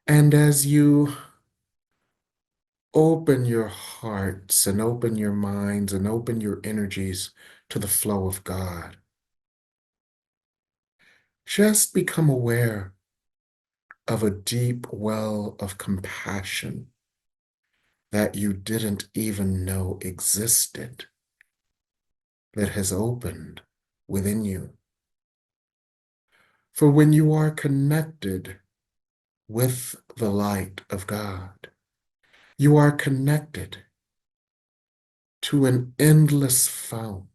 And as you open your hearts and open your minds and open your energies to the flow of God, just become aware of a deep well of compassion that you didn't even know existed, that has opened within you. For when you are connected with the light of God, you are connected to an endless fount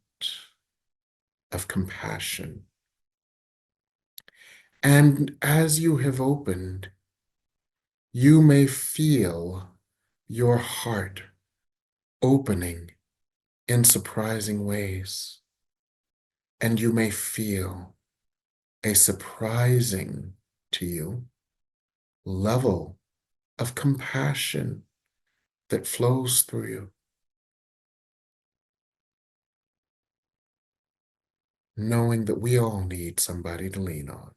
of compassion. And as you have opened, you may feel your heart opening in surprising ways. And you may feel a surprising to you level of compassion that flows through you, knowing that we all need somebody to lean on.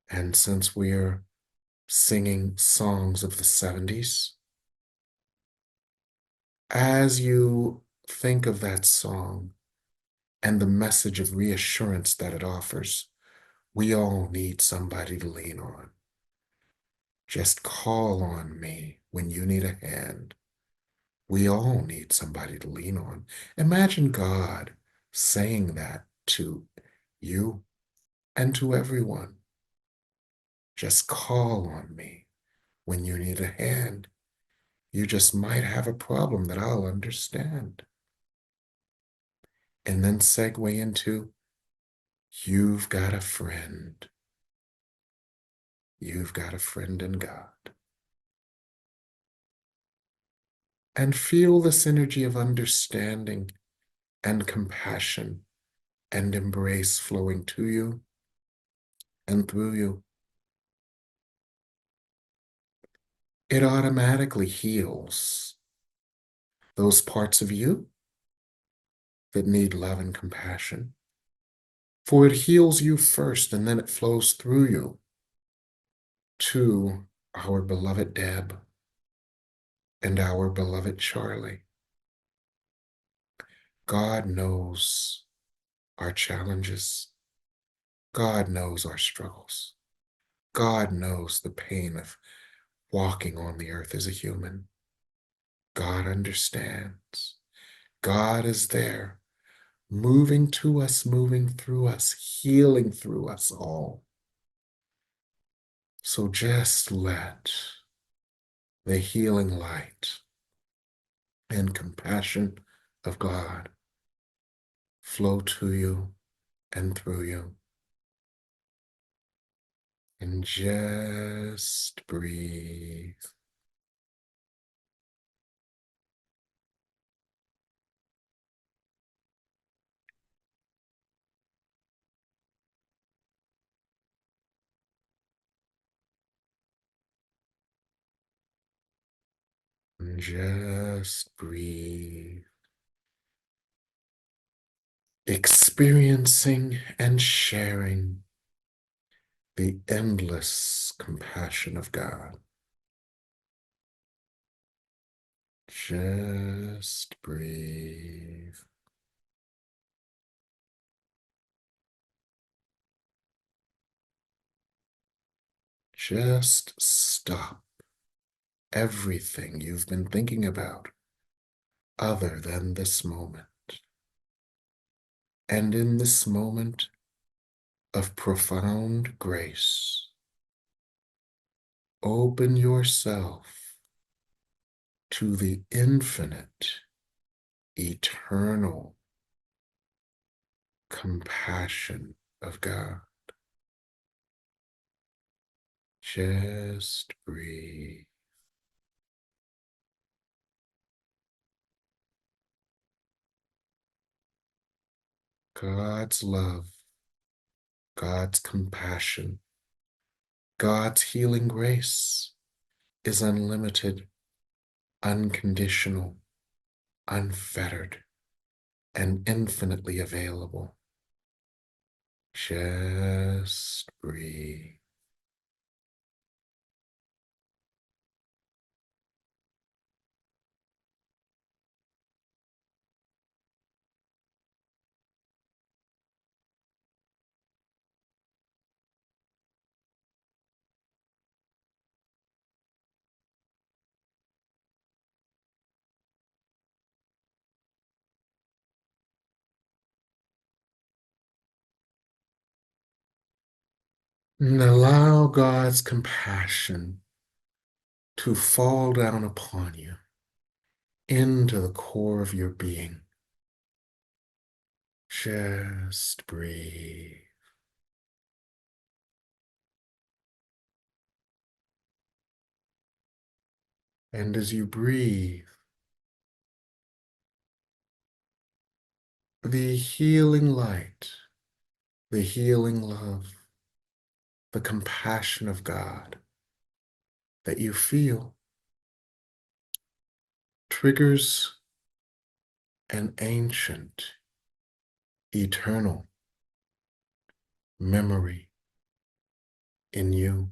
And since we're singing songs of the 70s, as you think of that song and the message of reassurance that it offers, we all need somebody to lean on. Just call on me when you need a hand. We all need somebody to lean on. Imagine God saying that to you and to everyone. Just call on me when you need a hand. You just might have a problem that I'll understand. And then segue into, you've got a friend. You've got a friend in God. And feel this energy of understanding and compassion and embrace flowing to you and through you. It automatically heals those parts of you that need love and compassion. For it heals you first, and then it flows through you to our beloved Deb and our beloved Charlie. God knows our challenges. God knows our struggles. God knows the pain of walking on the earth as a human. God understands. God is there, moving to us, moving through us, healing through us all. So just let the healing light and compassion of God flow to you and through you. And just breathe. And just breathe. Experiencing and sharing the endless compassion of God. Just breathe. Just stop everything you've been thinking about other than this moment. And in this moment of profound grace, open yourself to the infinite, eternal compassion of God. Just breathe. God's love, God's compassion, God's healing grace is unlimited, unconditional, unfettered, and infinitely available. Just breathe. And allow God's compassion to fall down upon you into the core of your being. Just breathe. And as you breathe, the healing light, the healing love, the compassion of God that you feel triggers an ancient, eternal memory in you.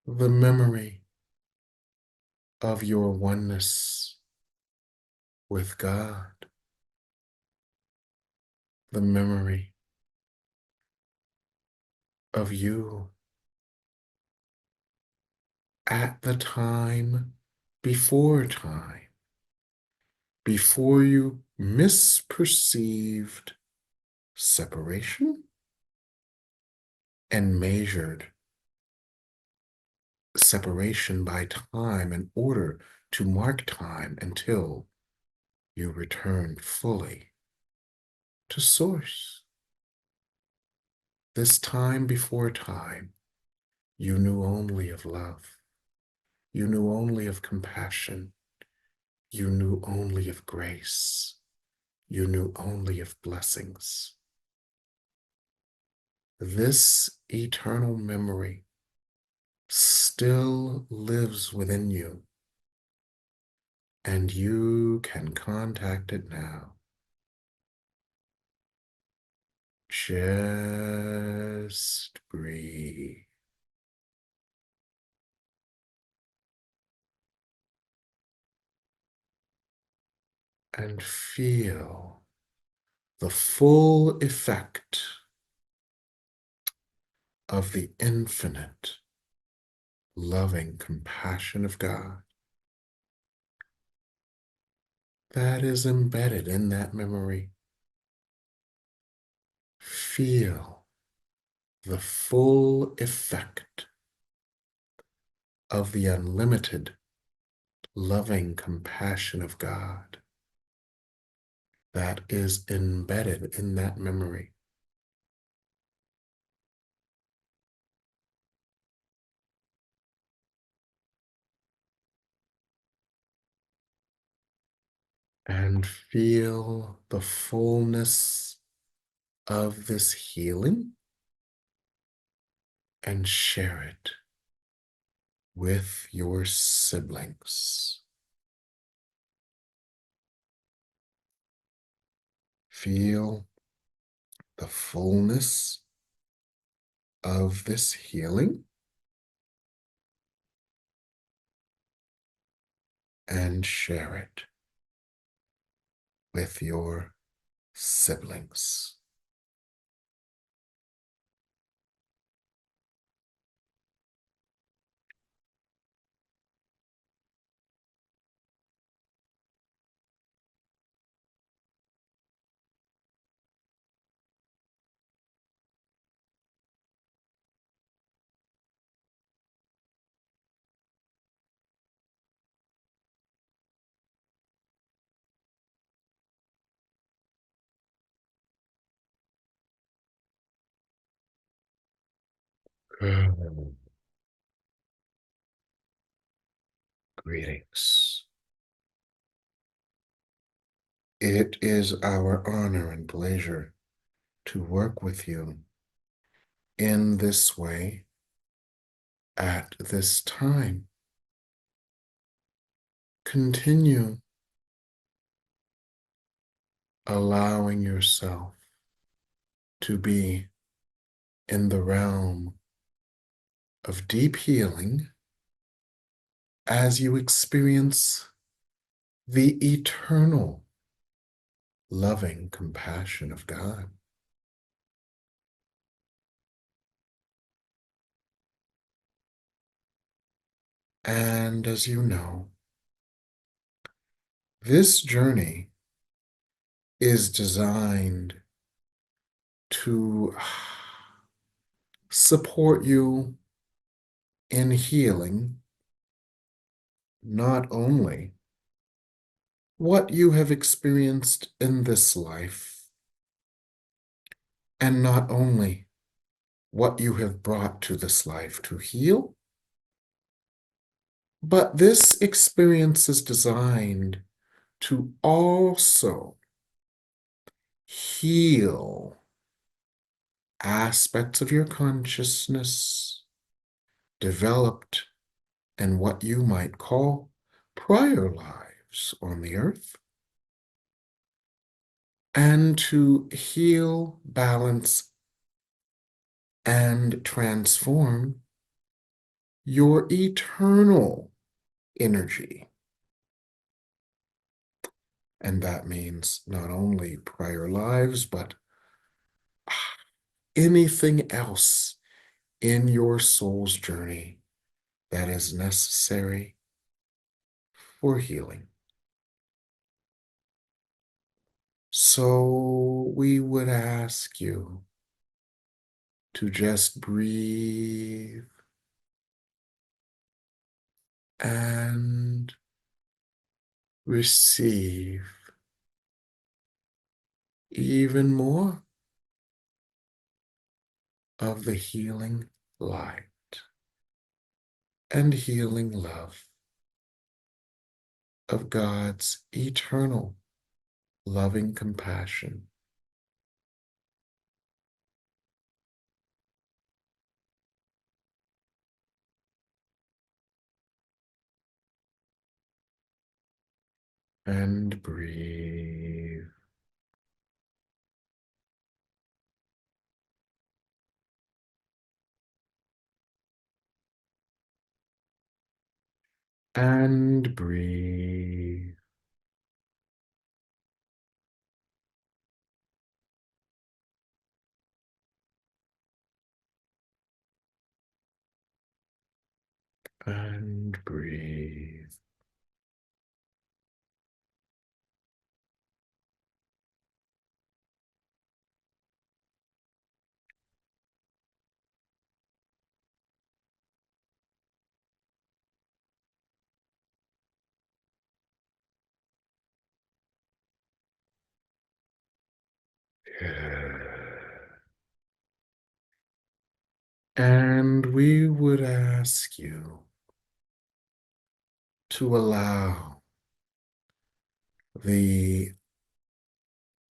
The memory of your oneness with God. The memory of you at the time, before you misperceived separation and measured separation by time in order to mark time until you returned fully to source. This time before time, you knew only of love. You knew only of compassion. You knew only of grace. You knew only of blessings. This eternal memory still lives within you, and you can contact it now. Just breathe and feel the full effect of the infinite, loving compassion of God that is embedded in that memory. Feel the full effect of the unlimited, loving compassion of God that is embedded in that memory. And feel the fullness of this healing and share it with your siblings. Feel the fullness of this healing and share it with your siblings. Greetings. It is our honor and pleasure to work with you in this way at this time. Continue allowing yourself to be in the realm of deep healing as you experience the eternal loving compassion of God. And as you know, this journey is designed to support you in healing not only what you have experienced in this life, and not only what you have brought to this life to heal, but this experience is designed to also heal aspects of your consciousness developed in what you might call prior lives on the earth, and to heal, balance, and transform your eternal energy. And that means not only prior lives, but anything else in your soul's journey that is necessary for healing. So we would ask you to just breathe and receive even more of the healing light and healing love of God's eternal loving compassion. And breathe. And breathe. And breathe. And we would ask you to allow the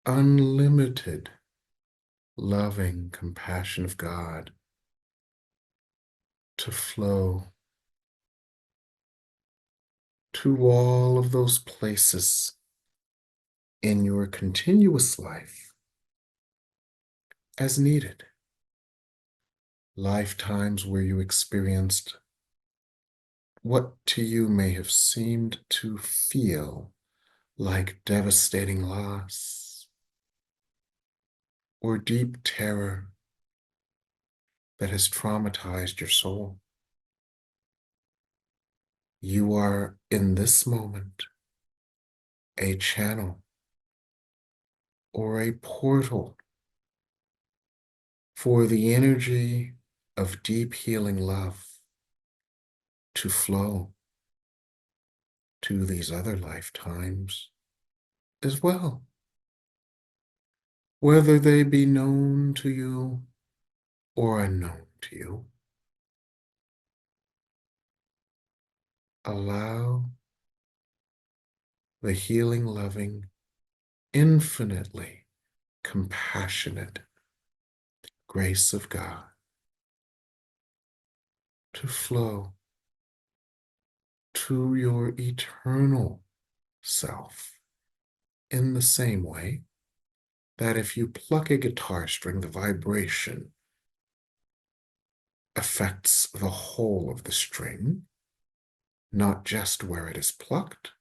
unlimited loving compassion of God to flow to all of those places in your continuous life as needed. Lifetimes where you experienced what to you may have seemed to feel like devastating loss or deep terror that has traumatized your soul. You are in this moment a channel or a portal for the energy of deep healing love to flow to these other lifetimes as well, whether they be known to you or unknown to you. Allow the healing, loving, infinitely compassionate grace of God to flow to your eternal self in the same way that if you pluck a guitar string, the vibration affects the whole of the string, not just where it is plucked.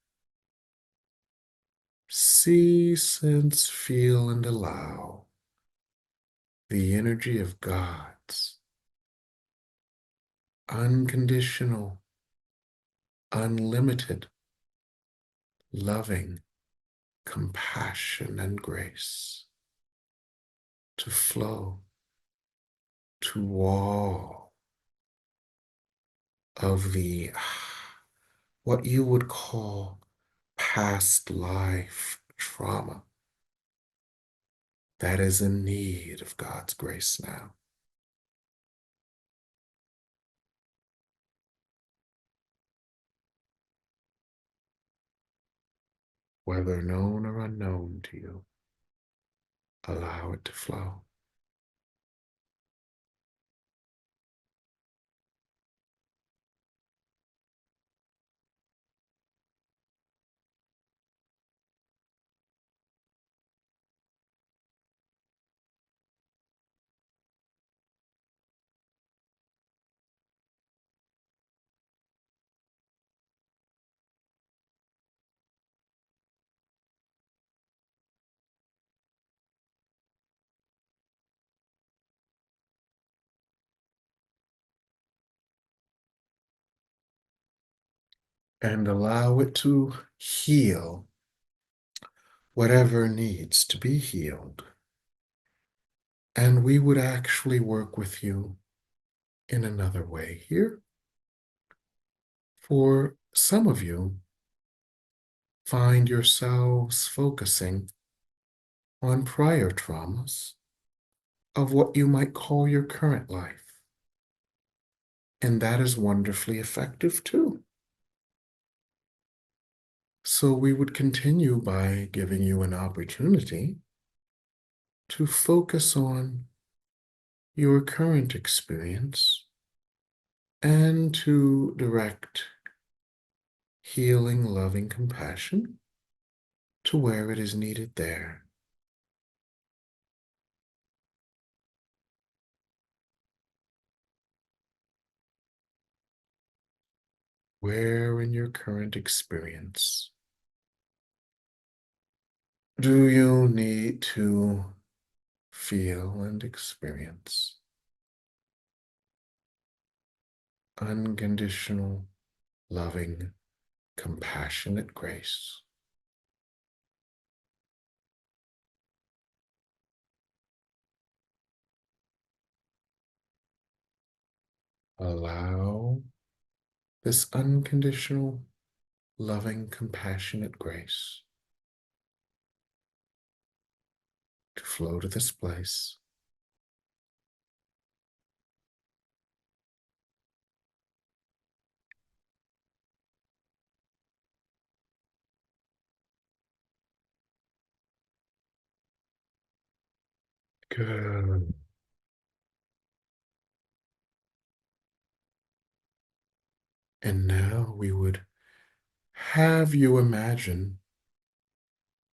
See, sense, feel, and allow the energy of God's unconditional, unlimited, loving compassion and grace to flow to all of the what you would call past life trauma that is in need of God's grace now. Whether known or unknown to you, allow it to flow. And allow it to heal whatever needs to be healed. And we would actually work with you in another way here. For some of you, find yourselves focusing on prior traumas of what you might call your current life. And that is wonderfully effective too. So we would continue by giving you an opportunity to focus on your current experience and to direct healing, loving compassion to where it is needed there. Where in your current experience do you need to feel and experience unconditional, loving, compassionate grace? Allow this unconditional, loving, compassionate grace to flow to this place. Good. And now we would have you imagine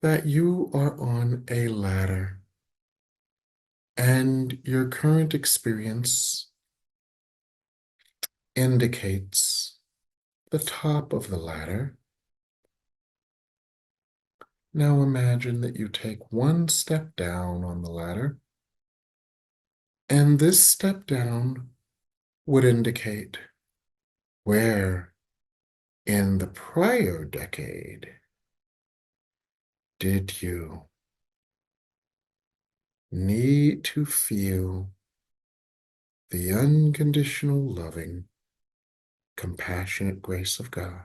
that you are on a ladder and your current experience indicates the top of the ladder. Now imagine that you take one step down on the ladder, and this step down would indicate where in the prior decade did you need to feel the unconditional, loving, compassionate grace of God.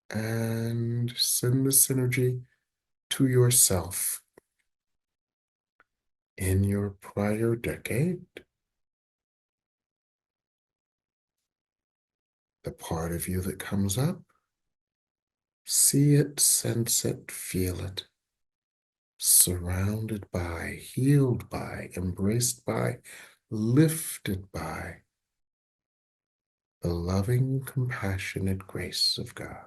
And send this energy to yourself in your prior decade, the part of you that comes up. See it, sense it, feel it, surrounded by, healed by, embraced by, lifted by the loving, compassionate grace of God.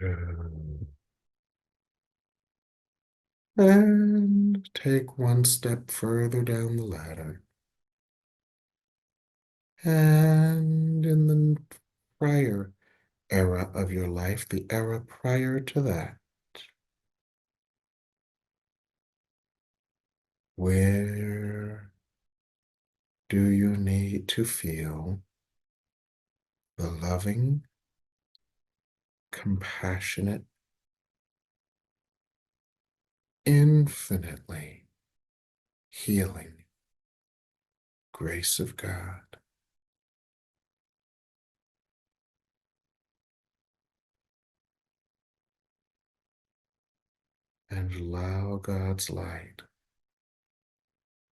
Good. And take one step further down the ladder. And in the prior era of your life, the era prior to that, where do you need to feel the loving, compassionate, infinitely healing grace of God, and allow God's light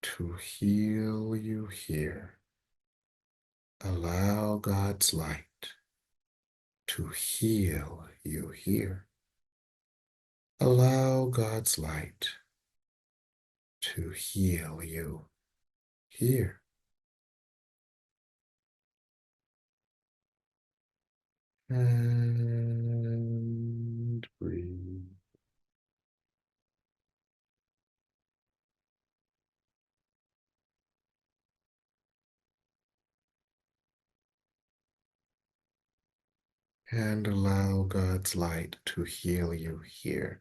to heal you here. Allow God's light to heal you here. Allow God's light to heal you here. And breathe. And allow God's light to heal you here.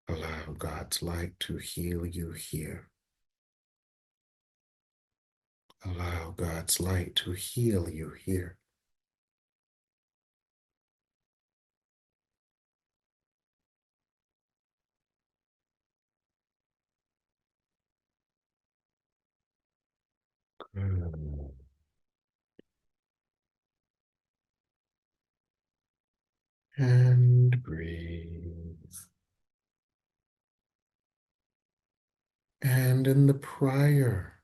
Allow God's light to heal you here. Allow God's light to heal you here. Good. And breathe. And in the prior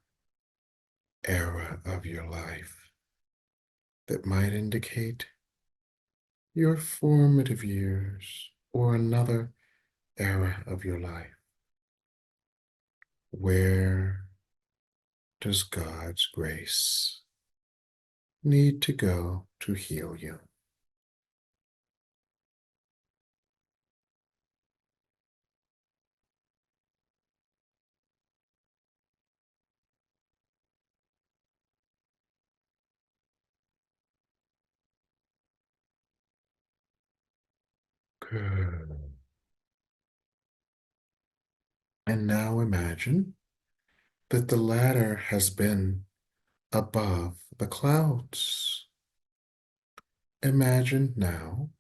era of your life that might indicate your formative years or another era of your life, where does God's grace need to go to heal you? Good. And now imagine that the ladder has been above the clouds. Imagine now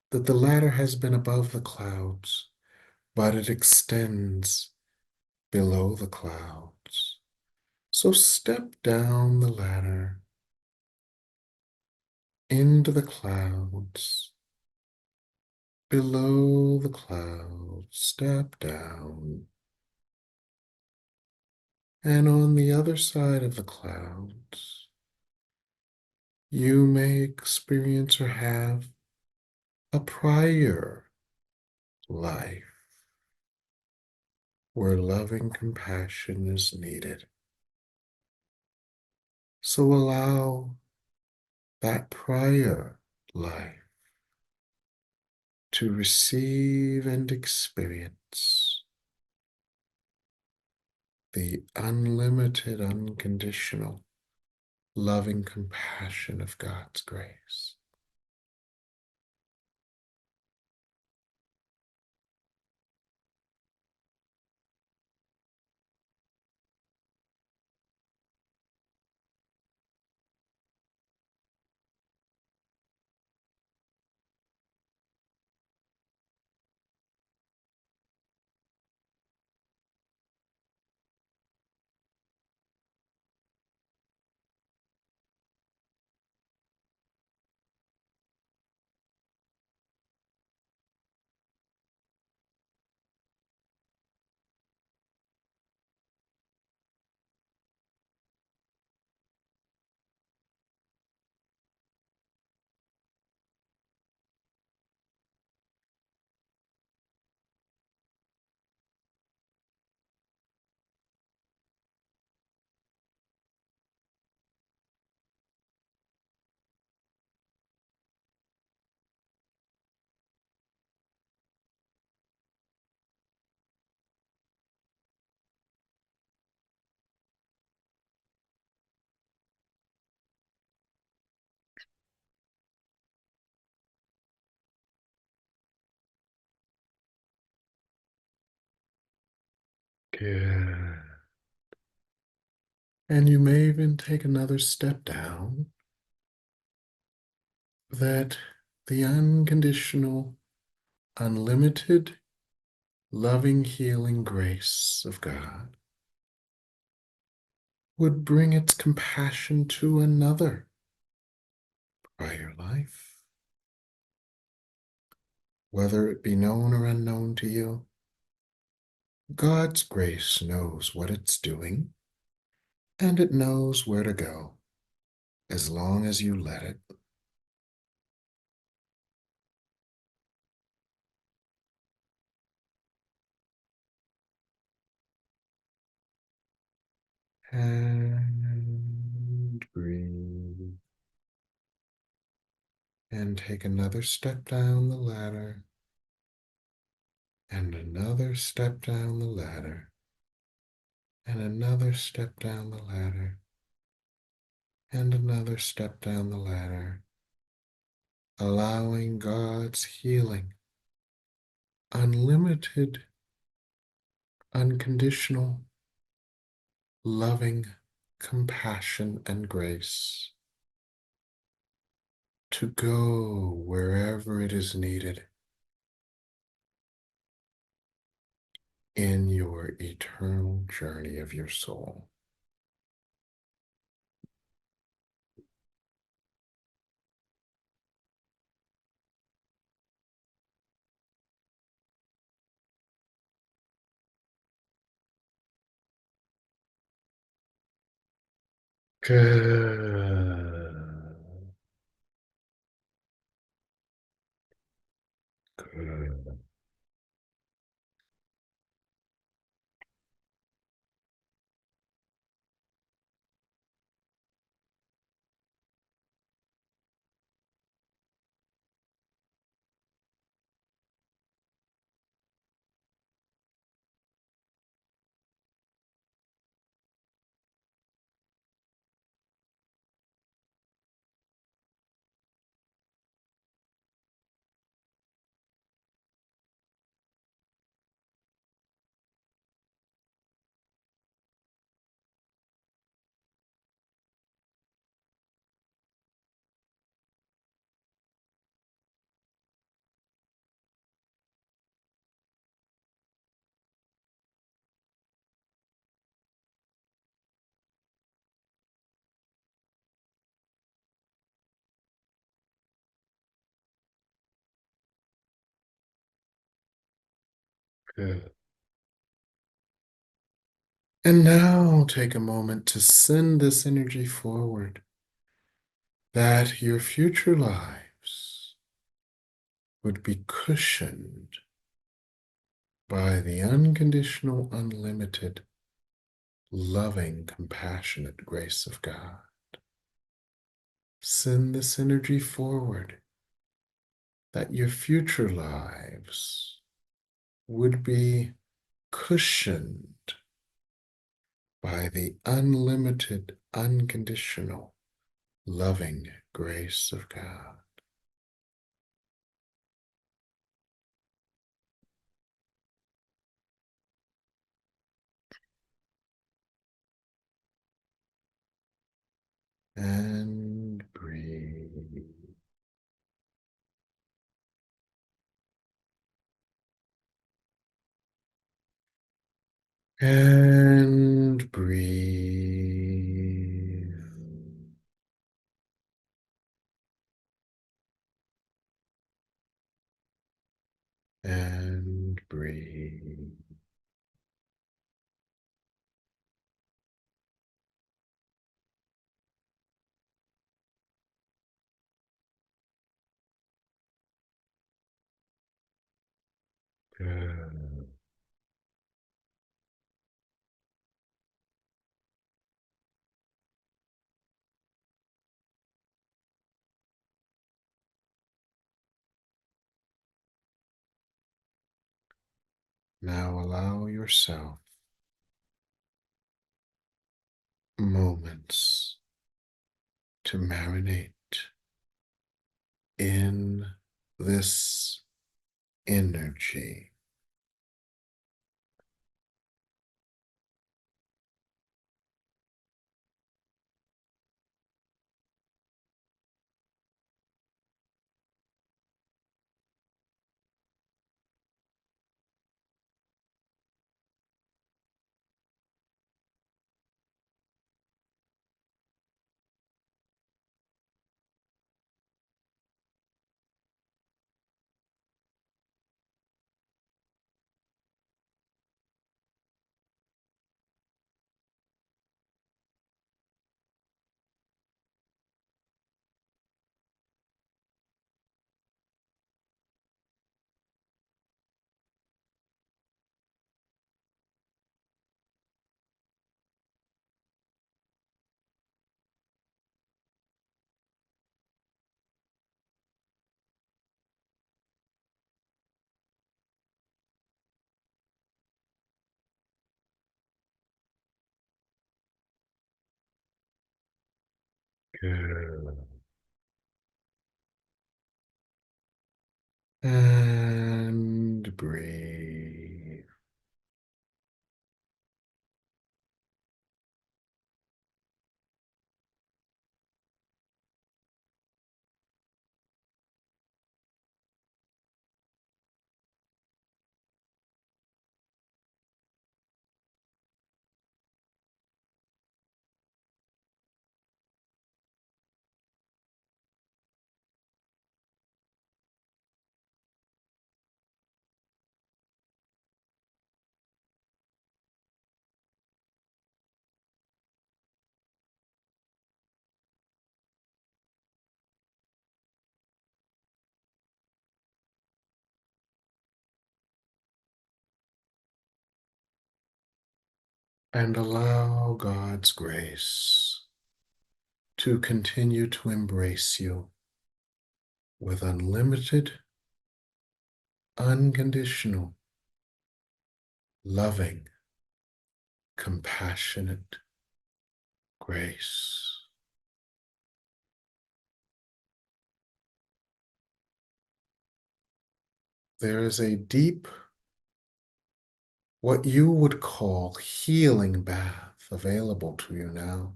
that the ladder has been above the clouds, but it extends below the clouds. So step down the ladder into the clouds, below the clouds, step down. And on the other side of the clouds, you may experience or have a prior life where loving compassion is needed. So allow that prior life to receive and experience the unlimited, unconditional, loving compassion of God's grace. Good. And you may even take another step down that the unconditional, unlimited, loving, healing grace of God would bring its compassion to another prior life, whether it be known or unknown to you. God's grace knows what it's doing, and it knows where to go as long as you let it. And breathe. And take another step down the ladder, and another step down the ladder, and another step down the ladder, and another step down the ladder, allowing God's healing, unlimited, unconditional, loving compassion and grace to go wherever it is needed in your eternal journey of your soul. Good. Good. Good. And now take a moment to send this energy forward that your future lives would be cushioned by the unconditional, unlimited, loving, compassionate grace of God. Send this energy forward that your future lives would be cushioned by the unlimited, unconditional, loving grace of God. And breathe. And breathe. And breathe. Good. Now allow yourself moments to marinate in this energy. Good. And breathe. And allow God's grace to continue to embrace you with unlimited, unconditional, loving, compassionate grace. There is a deep, what you would call healing bath available to you now.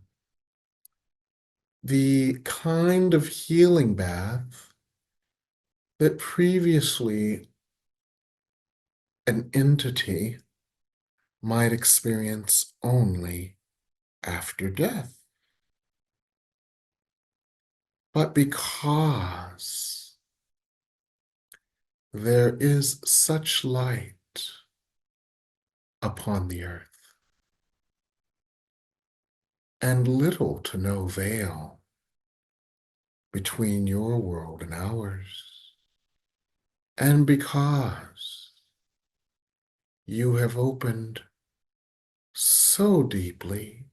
The kind of healing bath that previously an entity might experience only after death. But because there is such light upon the earth and little to no veil between your world and ours, and because you have opened so deeply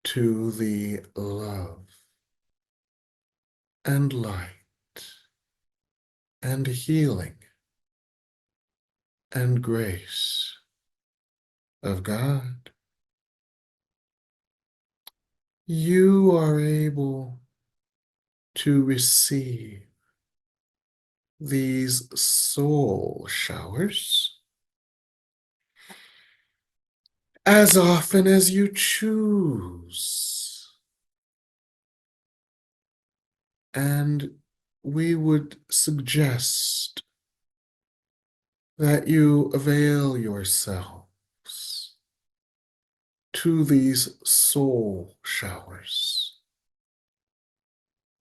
to the love and light and healing and grace of God, you are able to receive these soul showers as often as you choose. And we would suggest that you avail yourselves to these soul showers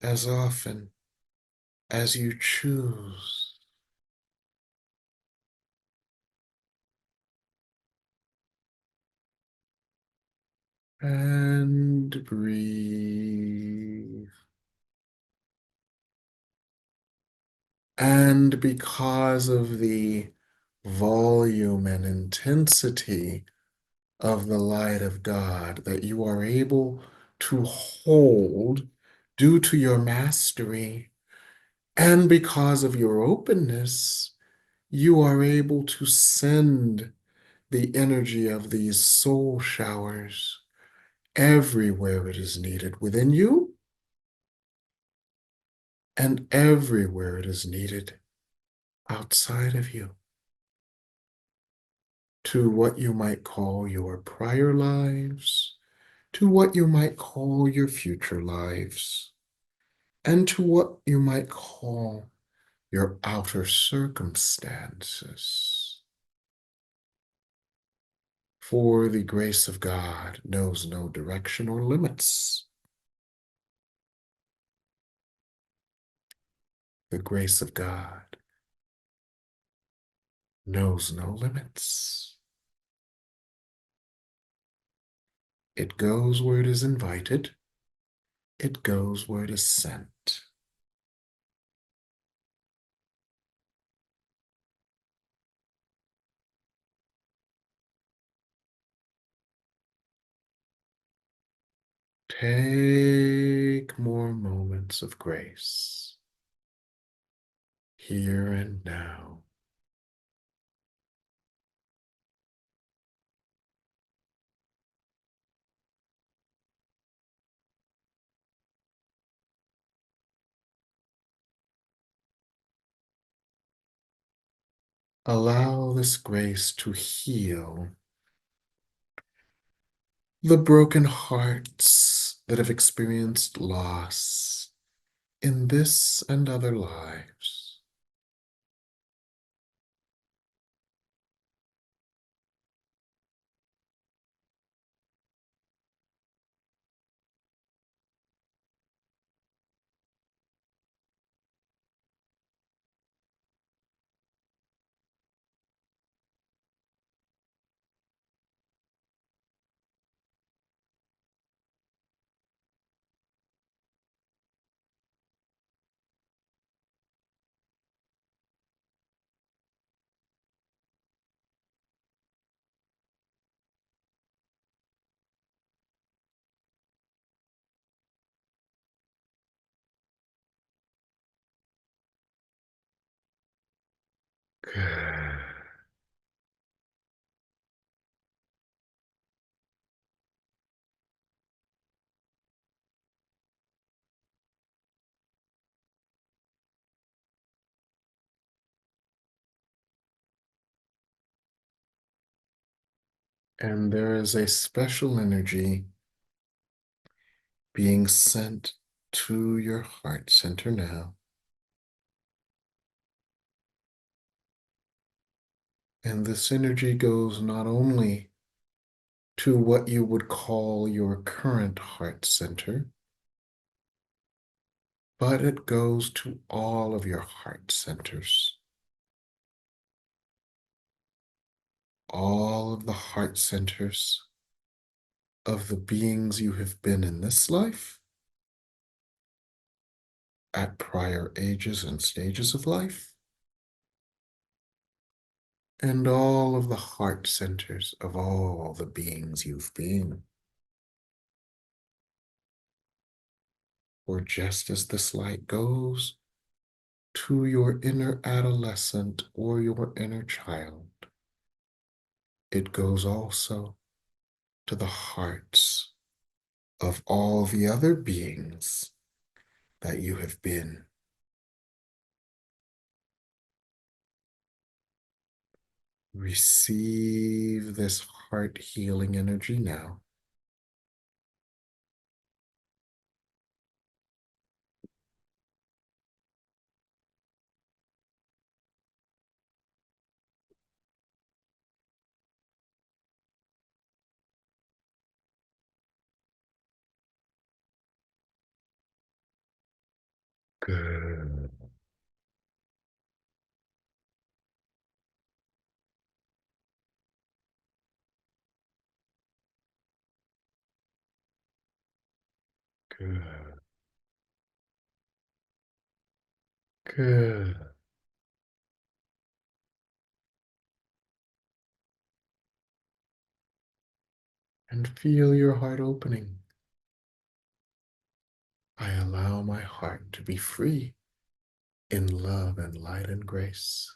as often as you choose. And breathe. And because of the volume and intensity of the light of God that you are able to hold due to your mastery, and because of your openness, you are able to send the energy of these soul showers everywhere it is needed within you and everywhere it is needed outside of you, to what you might call your prior lives, to what you might call your future lives, and to what you might call your outer circumstances. For the grace of God knows no direction or limits. The grace of God knows no limits. It goes where it is invited. It goes where it is sent. Take more moments of grace here and now. Allow this grace to heal the broken hearts that have experienced loss in this and other lives. Good. And there is a special energy being sent to your heart center now. And this energy goes not only to what you would call your current heart center, but it goes to all of your heart centers, all of the heart centers of the beings you have been in this life, at prior ages and stages of life, and all of the heart centers of all the beings you've been. For just as this light goes to your inner adolescent or your inner child, it goes also to the hearts of all the other beings that you have been. Receive this heart healing energy now. Good, good, good. And feel your heart opening. I allow my heart to be free in love and light and grace.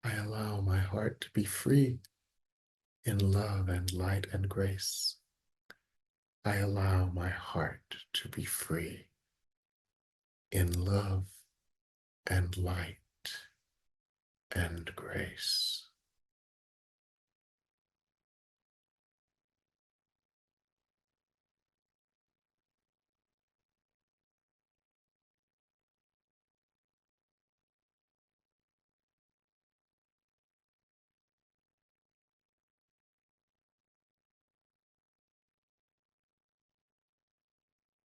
I allow my heart to be free in love and light and grace. I allow my heart to be free in love and light and grace.